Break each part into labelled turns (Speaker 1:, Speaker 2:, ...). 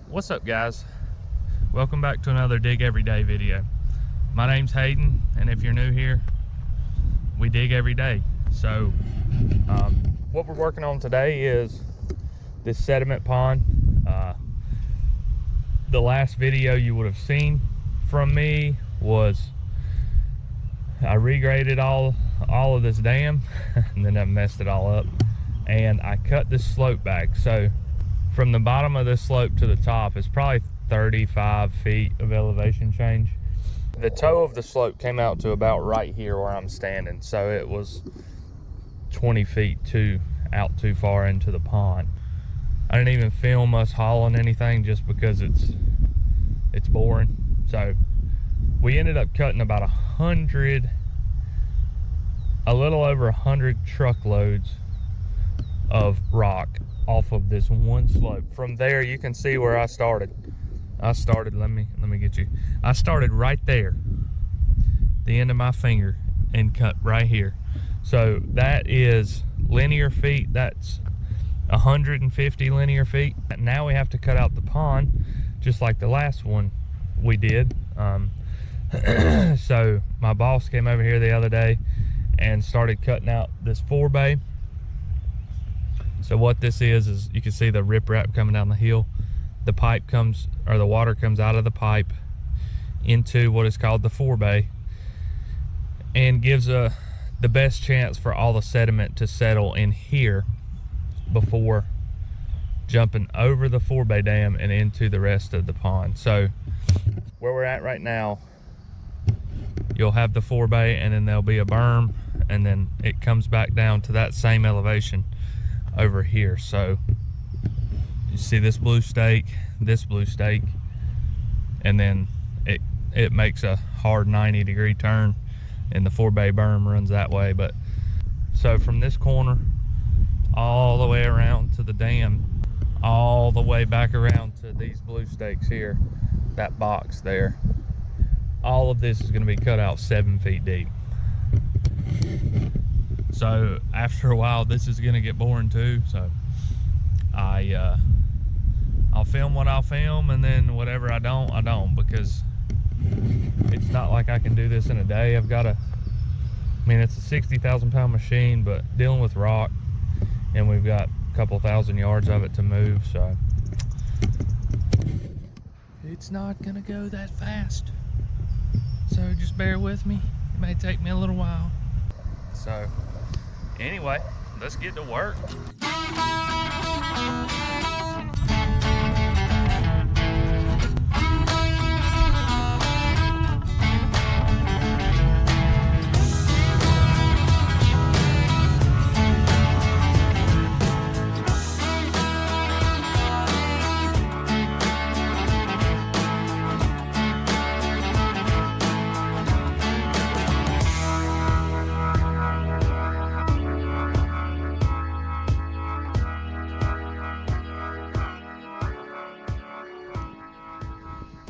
Speaker 1: What's up, guys? Welcome back to another Dig Everyday video. My name's Hayden, and if you're new here, we dig every day. So what we're working on today is this sediment pond. The last video you would have seen from me was I regraded all of this dam and then I messed it all up, and I cut this slope back. So from the bottom of this slope to the top is probably 35 feet of elevation change. The toe of the slope came out to about right here where I'm standing, so it was 20 feet out too far into the pond. I didn't even film us hauling anything just because it's boring. So we ended up cutting about a little over 100 truckloads of rock off of this one slope. From there you can see where I started. Let me get you. I started right there, the end of my finger, and cut right here. So that is linear feet. That's 150 linear feet. Now we have to cut out the pond just like the last one we did. So my boss came over here the other day and started cutting out this 4-bay. So what this is you can see the riprap coming down the hill. The pipe comes, or the water comes out of the pipe into what is called the 4-bay, and gives the best chance for all the sediment to settle in here before jumping over the 4-bay dam and into the rest of the pond. So where we're at right now, you'll have the 4-bay, and then there'll be a berm, and then it comes back down to that same elevation over here. So you see this blue stake, and then it makes a hard 90-degree turn, and the 4-bay berm runs that way. But so from this corner all the way around to the dam, all the way back around to these blue stakes here, that box there, all of this is going to be cut out 7 feet deep. So after a while this is going to get boring too. So I'll film what I'll film, and then whatever I don't, because it's not like I can do this in a day. It's a 60,000 pound machine, but dealing with rock, and we've got a couple thousand yards of it to move, so it's not gonna go that fast. So just bear with me. It may take me a little while. So anyway, let's get to work.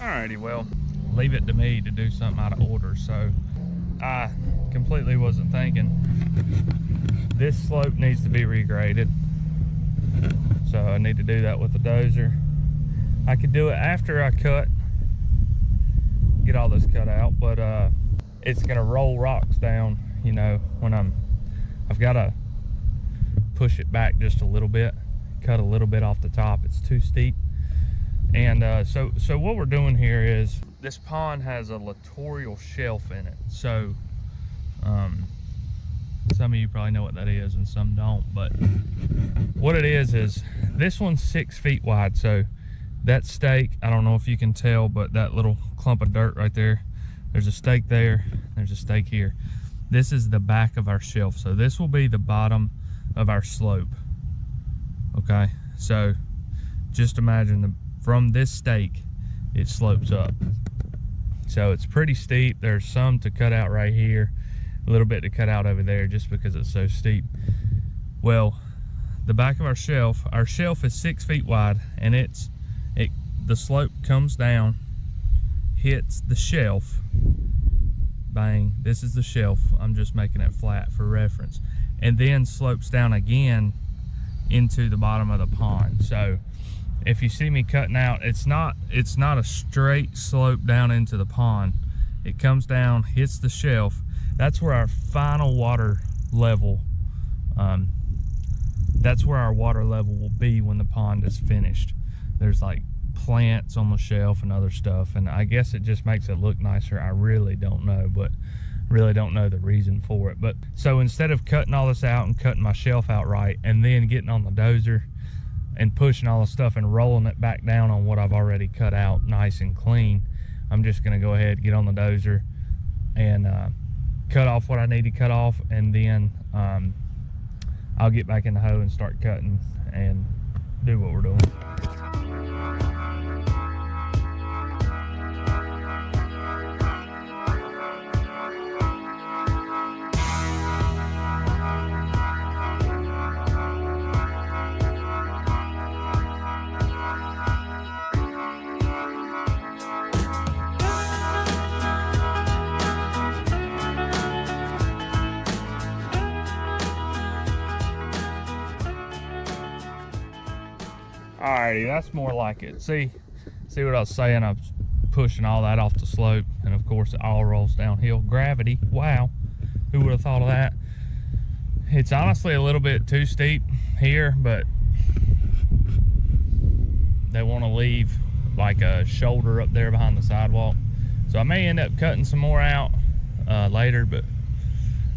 Speaker 1: Alrighty, well, leave it to me to do something out of order. So I completely wasn't thinking this slope needs to be regraded, so I need to do that with the dozer. I could do it after I get all this cut out, but it's gonna roll rocks down, when I've got to push it back just a little bit, cut a little bit off the top. It's too steep. And so what we're doing here is, this pond has a littoral shelf in it. So some of you probably know what that is and some don't, but what it is this one's 6 feet wide. So that stake, I don't know if you can tell, but that little clump of dirt right there, there's a stake there, there's a stake here. This is the back of our shelf, so this will be the bottom of our slope. Okay, so just imagine from this stake it slopes up, so it's pretty steep. There's some to cut out right here, a little bit to cut out over there just because it's so steep. Well, the back of our shelf is 6 feet wide, and the slope comes down, hits the shelf, bang, this is the shelf, I'm just making it flat for reference, and then slopes down again into the bottom of the pond. So if you see me cutting out, it's not a straight slope down into the pond. It comes down, hits the shelf. That's where our final water level, that's where our water level will be when the pond is finished. There's like plants on the shelf and other stuff, and I guess it just makes it look nicer. I really don't know, but really don't know the reason for it. But so instead of cutting all this out and cutting my shelf out right and then getting on the dozer and pushing all the stuff and rolling it back down on what I've already cut out nice and clean, I'm just gonna go ahead, get on the dozer and cut off what I need to cut off, and then I'll get back in the hoe and start cutting and do what we're doing. Alrighty, that's more like it. See what I was saying? I was pushing all that off the slope, and of course it all rolls downhill. Gravity, wow, who would have thought of that? It's honestly a little bit too steep here, but they want to leave like a shoulder up there behind the sidewalk. So I may end up cutting some more out later, but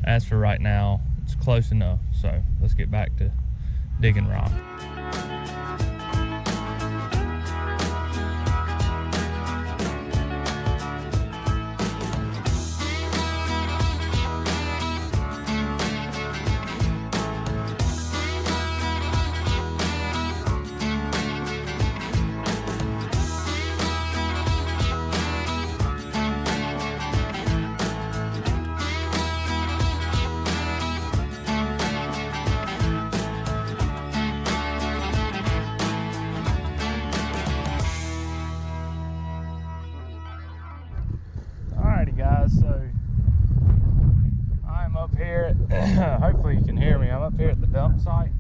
Speaker 1: as for right now, it's close enough. So let's get back to digging rock. Guys, so I'm up here at, hopefully you can hear me, I'm up here at the dump site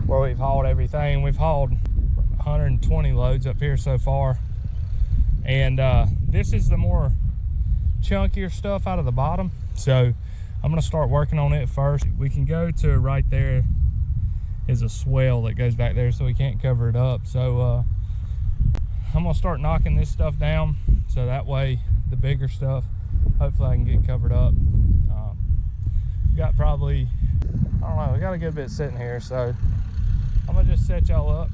Speaker 1: where we've hauled everything. We've hauled 120 loads up here so far, and this is the more chunkier stuff out of the bottom, so I'm gonna start working on it first. We can go to right there is a swell that goes back there, so we can't cover it up. So I'm gonna start knocking this stuff down, so that way the bigger stuff, hopefully I can get covered up. Got probably, I don't know, we got a good bit sitting here, so I'm gonna just set y'all up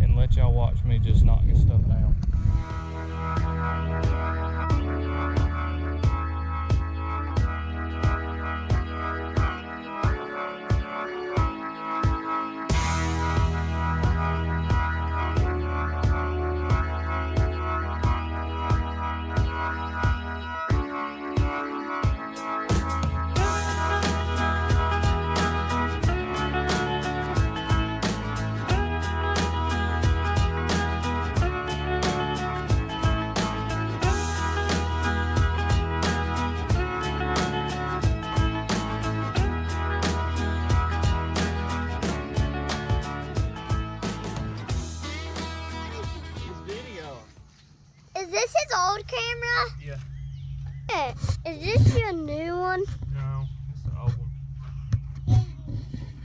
Speaker 1: and let y'all watch me just knock this stuff down.
Speaker 2: Is this his old camera?
Speaker 1: Yeah.
Speaker 2: Yeah. Is this your new one?
Speaker 1: No, it's the old one.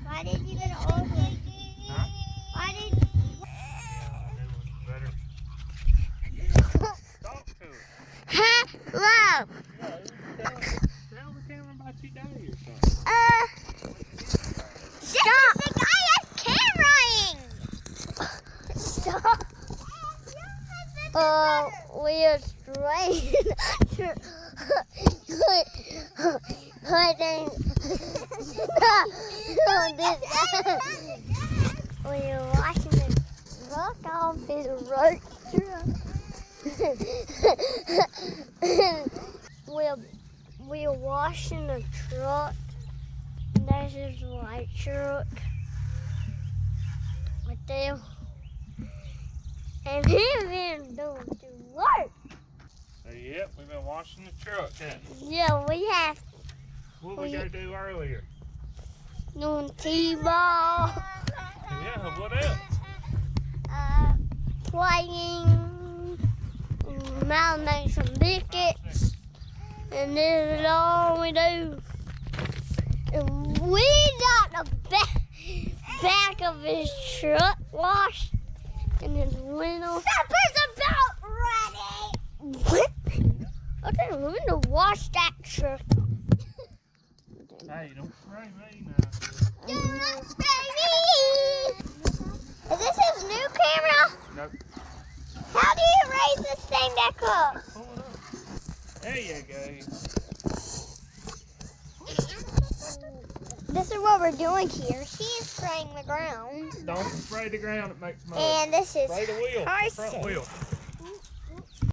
Speaker 2: Why did you get an old one?
Speaker 1: Huh?
Speaker 2: Why did you...
Speaker 1: Yeah, new one's better. Talk to it.
Speaker 2: Hello.
Speaker 1: Yeah, tell the camera about your day or something.
Speaker 2: Stop. The guy has cameraing. Stop. We are straight. We are washing the truck off his road truck. We're washing the truck. There's his white truck right there. And he's been doing some work.
Speaker 1: So, yep, we've been washing the truck, haven't we?
Speaker 2: Yeah, we have.
Speaker 1: What we gotta do earlier?
Speaker 2: Doing T-ball.
Speaker 1: Yeah, what else?
Speaker 2: playing, mounting some biscuits, and this is all we do. And we got the back of his truck washed, and his window. Supper's about ready. Okay, I'm going to wash that truck.
Speaker 1: Hey, don't spray me now.
Speaker 2: Don't spray me! Is this his new camera?
Speaker 1: Nope.
Speaker 2: How do you raise this thing back up?
Speaker 1: Pull it up. There you go.
Speaker 2: This is what we're doing here. He's spraying the ground.
Speaker 1: Don't spray the ground, it makes mud.
Speaker 2: And this is
Speaker 1: Spray the wheel,
Speaker 2: Carson.
Speaker 1: front wheel.